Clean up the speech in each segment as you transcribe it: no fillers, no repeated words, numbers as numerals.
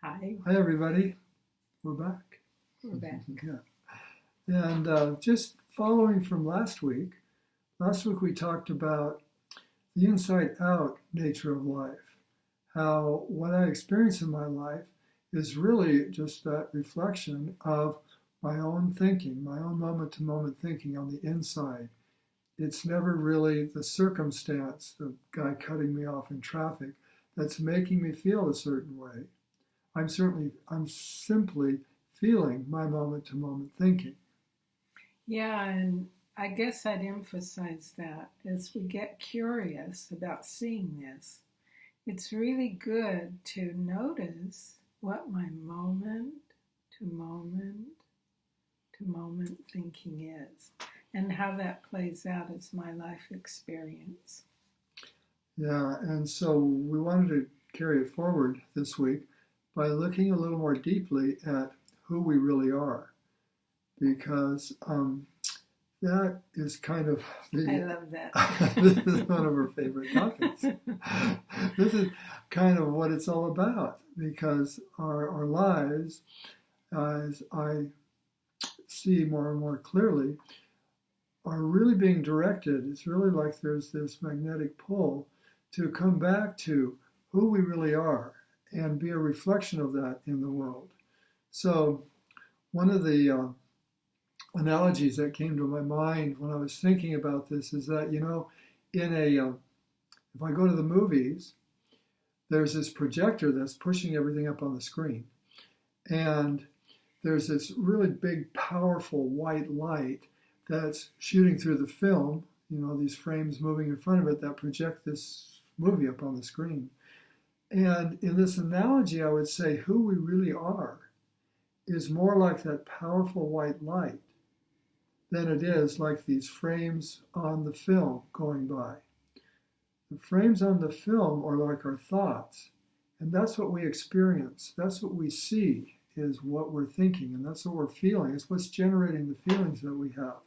Hi, Hi, everybody. We're back. we're back. Yeah. And just following from last week we talked about the inside out nature of life. How what I experience in my life is really just that reflection of my own thinking, my own moment to moment thinking on the inside. It's never really the circumstance, the guy cutting me off in traffic, that's making me feel a certain way. I'm simply feeling my moment to moment thinking. Yeah, and I guess I'd emphasize that as we get curious about seeing this, it's really good to notice what my moment to moment to moment thinking is and how that plays out as my life experience. Yeah, and so we wanted to carry it forward this week by looking a little more deeply at who we really are, because that is kind of I the, love that. this is one of our favorite topics. This is kind of what it's all about, because our lives, as I see more and more clearly, are really being directed. It's really like there's this magnetic pull to come back to who we really are and be a reflection of that in the world. So, one of the analogies that came to my mind when I was thinking about this is that, in if I go to the movies, there's this projector that's pushing everything up on the screen. And there's this really big, powerful white light that's shooting through the film, these frames moving in front of it that project this movie up on the screen. And in this analogy, I would say who we really are is more like that powerful white light than it is like these frames on the film going by. The frames on the film are like our thoughts, and that's what we experience. That's what we see is what we're thinking, and that's what we're feeling. It's what's generating the feelings that we have.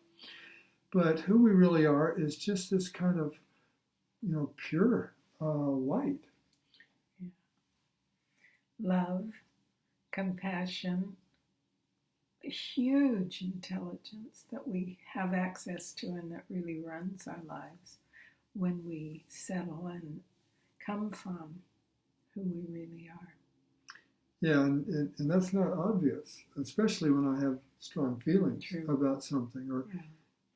But who we really are is just this kind of, pure white. Love, compassion, huge intelligence that we have access to and that really runs our lives when we settle and come from who we really are. Yeah, and that's not obvious, especially when I have strong feelings True. about something. Or Yeah.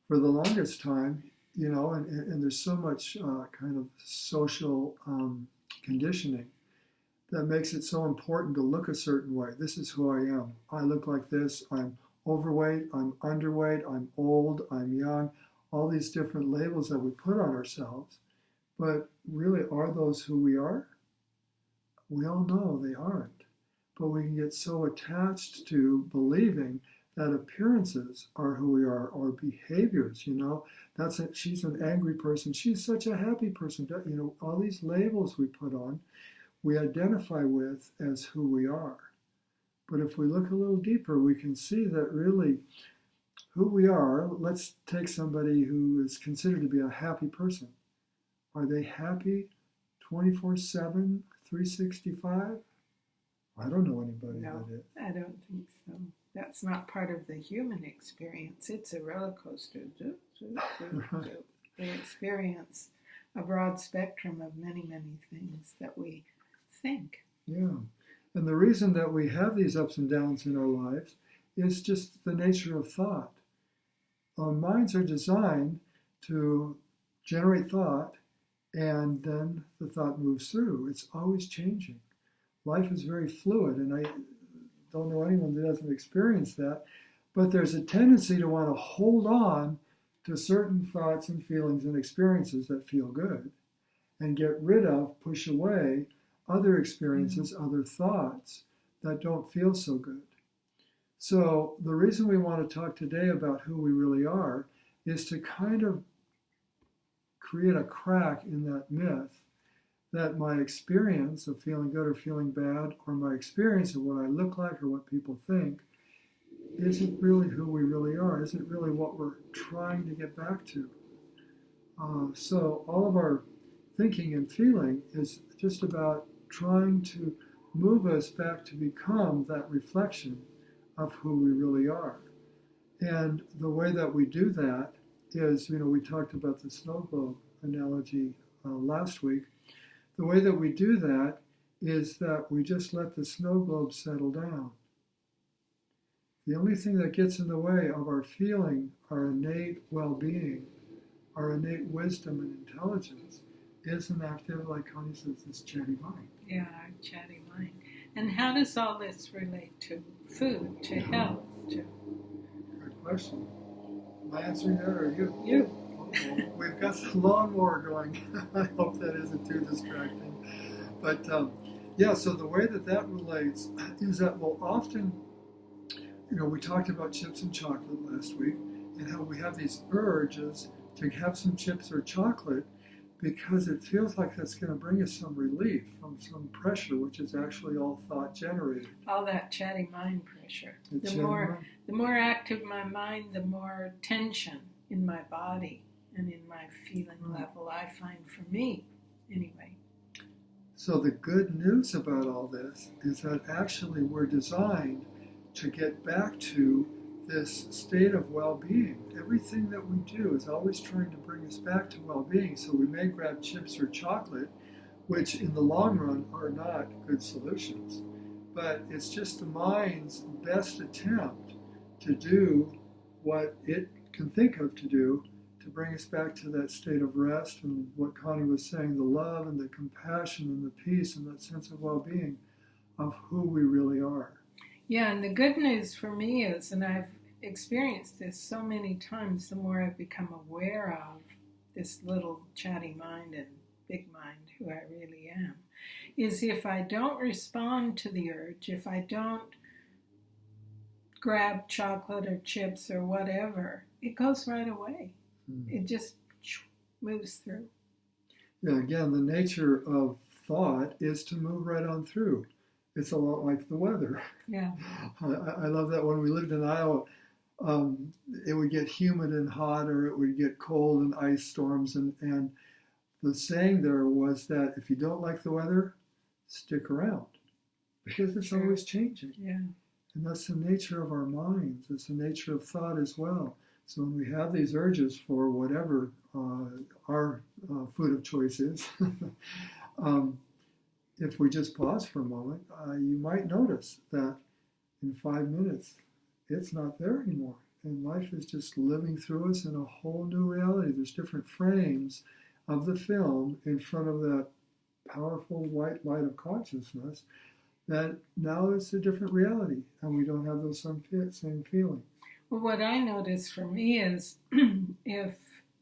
for the longest time, and there's so much kind of social conditioning that makes it so important to look a certain way. This is who I am. I look like this. I'm overweight. I'm underweight. I'm old. I'm young. All these different labels that we put on ourselves. But really, are those who we are? We all know they aren't. But we can get so attached to believing that appearances are who we are, or behaviors. She's an angry person. She's such a happy person. All these labels we put on, we identify with as who we are. But if we look a little deeper, we can see that really who we are. Let's take somebody who is considered to be a happy person. Are they happy 24/7, 365? I don't know anybody No, that is. I don't think so. That's not part of the human experience. It's a roller coaster. They experience a broad spectrum of many, many things that we think. Yeah. And the reason that we have these ups and downs in our lives is just the nature of thought. Our minds are designed to generate thought, and then the thought moves through. It's always changing. Life is very fluid, and I don't know anyone that doesn't experience that. But there's a tendency to want to hold on to certain thoughts and feelings and experiences that feel good and get rid of, push away other experiences, other thoughts that don't feel so good. So the reason we want to talk today about who we really are is to kind of create a crack in that myth that my experience of feeling good or feeling bad, or my experience of what I look like or what people think, isn't really who we really are, isn't really what we're trying to get back to. So all of our thinking and feeling is just about trying to move us back to become that reflection of who we really are. And the way that we do that is, we talked about the snow globe analogy last week. The way that we do that is that we just let the snow globe settle down. The only thing that gets in the way of our feeling, our innate well-being, our innate wisdom and intelligence is an active, like Connie says, this chatty mind. Yeah, our chatty mind. And how does all this relate to food, to health, to... Good question. Am I answering that or you? You. We've got the lawnmower going. I hope that isn't too distracting. But so the way that relates is that we'll often, we talked about chips and chocolate last week and how we have these urges to have some chips or chocolate because it feels like that's going to bring us some relief from some pressure, which is actually all thought generated. All that chatty mind pressure. The more active my mind, the more tension in my body and in my feeling level I find for me, anyway. So the good news about all this is that actually we're designed to get back to this state of well-being. Everything that we do is always trying to bring us back to well-being. So we may grab chips or chocolate, which in the long run are not good solutions. But it's just the mind's best attempt to do what it can think of to do to bring us back to that state of rest and what Connie was saying, the love and the compassion and the peace and that sense of well-being of who we really are. Yeah, and the good news for me is, and I've experienced this so many times, the more I've become aware of this little chatty mind and big mind, who I really am, is if I don't respond to the urge, if I don't grab chocolate or chips or whatever, it goes right away. It just moves through. Yeah, again, the nature of thought is to move right on through. It's a lot like the weather. Yeah. I love that when we lived in Iowa, it would get humid and hot, or it would get cold and ice storms. And the saying there was that if you don't like the weather, stick around, because it's always changing. Yeah. And that's the nature of our minds. It's the nature of thought as well. So when we have these urges for whatever our food of choice is, if we just pause for a moment, you might notice that in 5 minutes, it's not there anymore. And life is just living through us in a whole new reality. There's different frames of the film in front of that powerful white light of consciousness that now it's a different reality, and we don't have those same feelings. Well, what I notice for me is if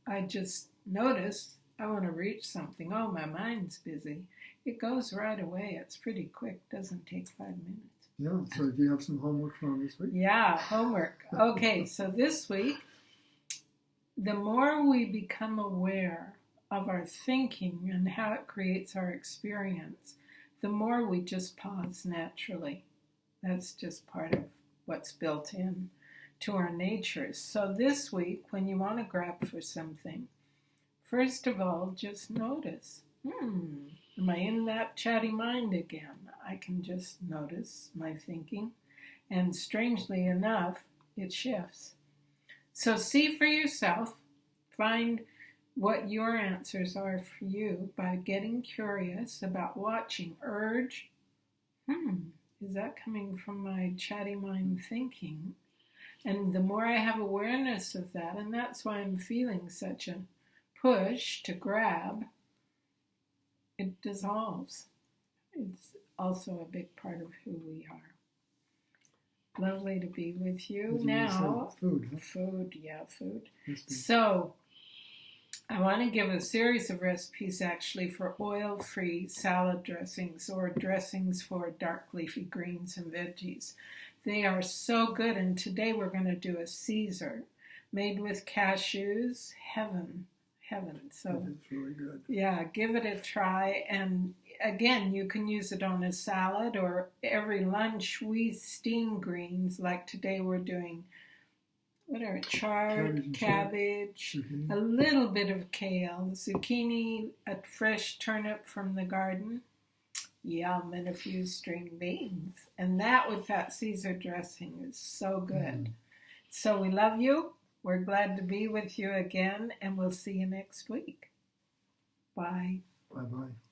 I just notice I want to reach something, oh, my mind's busy, it goes right away. It's pretty quick. Doesn't take 5 minutes. Yeah, so do you have some homework for this week? Yeah, homework. Okay, so this week, the more we become aware of our thinking and how it creates our experience, the more we just pause naturally. That's just part of what's built in to our natures. So this week, when you want to grab for something, first of all, just notice, am I in that chatty mind again? I can just notice my thinking, and strangely enough, it shifts. So see for yourself, find what your answers are for you by getting curious about watching urge. Is that coming from my chatty mind thinking? And the more I have awareness of that, and that's why I'm feeling such a push to grab, it dissolves. It's also a big part of who we are. Lovely to be with you. Now, food. Huh? Food. So, I want to give a series of recipes actually for oil-free salad dressings or dressings for dark leafy greens and veggies. They are so good, and today we're going to do a Caesar made with cashews. Heaven. So it's really good. Yeah, give it a try. And again, you can use it on a salad, or every lunch we steam greens. Like today we're doing chard, cabbage, a little bit of kale, zucchini, a fresh turnip from the garden, yum, and a few string beans. And that with that Caesar dressing is so good. So we love you. We're glad to be with you again, and we'll see you next week. Bye. Bye-bye.